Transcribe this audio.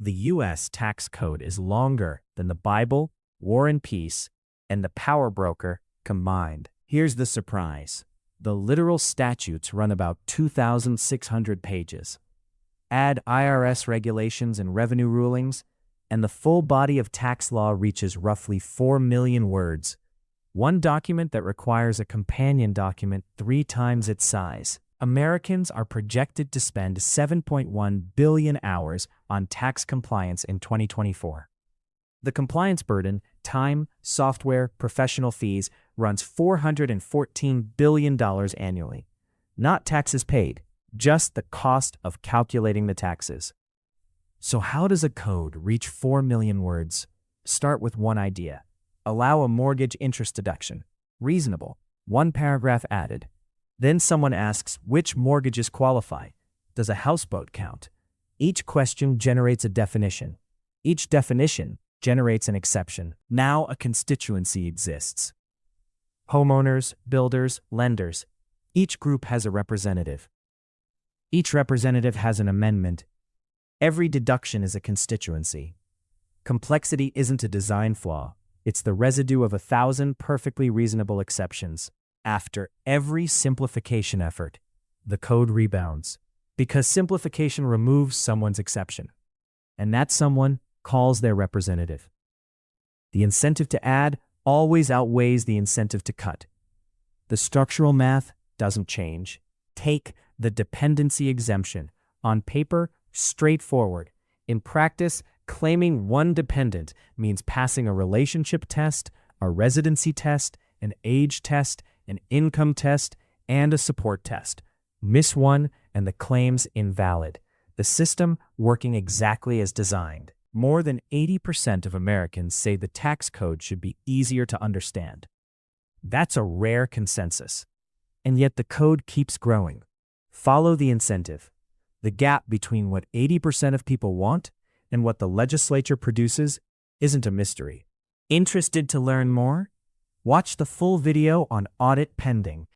The U.S. tax code is longer than the Bible, War and Peace, and the Power Broker combined. Here's the surprise. The literal statutes run about 2,600 pages. Add IRS regulations and revenue rulings, and the full body of tax law reaches roughly 4 million words. One document that requires a companion document 3 times its size. Americans are projected to spend 7.1 billion hours on tax compliance in 2024. The compliance burden, time, software, professional fees, runs $414 billion annually. Not taxes paid, just the cost of calculating the taxes. So how does a code reach 4 million words? Start with one idea. Allow a mortgage interest deduction. Reasonable. 1 paragraph added. Then someone asks which mortgages qualify. Does a houseboat count? Each question generates a definition. Each definition generates an exception. Now a constituency exists. Homeowners, builders, lenders. Each group has a representative. Each representative has an amendment. Every deduction is a constituency. Complexity isn't a design flaw. It's the residue of 1,000 perfectly reasonable exceptions. After every simplification effort, the code rebounds, because simplification removes someone's exception, and that someone calls their representative. The incentive to add always outweighs the incentive to cut. The structural math doesn't change. Take the dependency exemption. On paper, straightforward. In practice, claiming one dependent means passing a relationship test, a residency test, an age test, an income test, and a support test. Miss one, and the claim's invalid. The system working exactly as designed. More than 80% of Americans say the tax code should be easier to understand. That's a rare consensus. And yet the code keeps growing. Follow the incentive. The gap between what 80% of people want and what the legislature produces isn't a mystery. Interested to learn more? Watch the full video on Audit pending.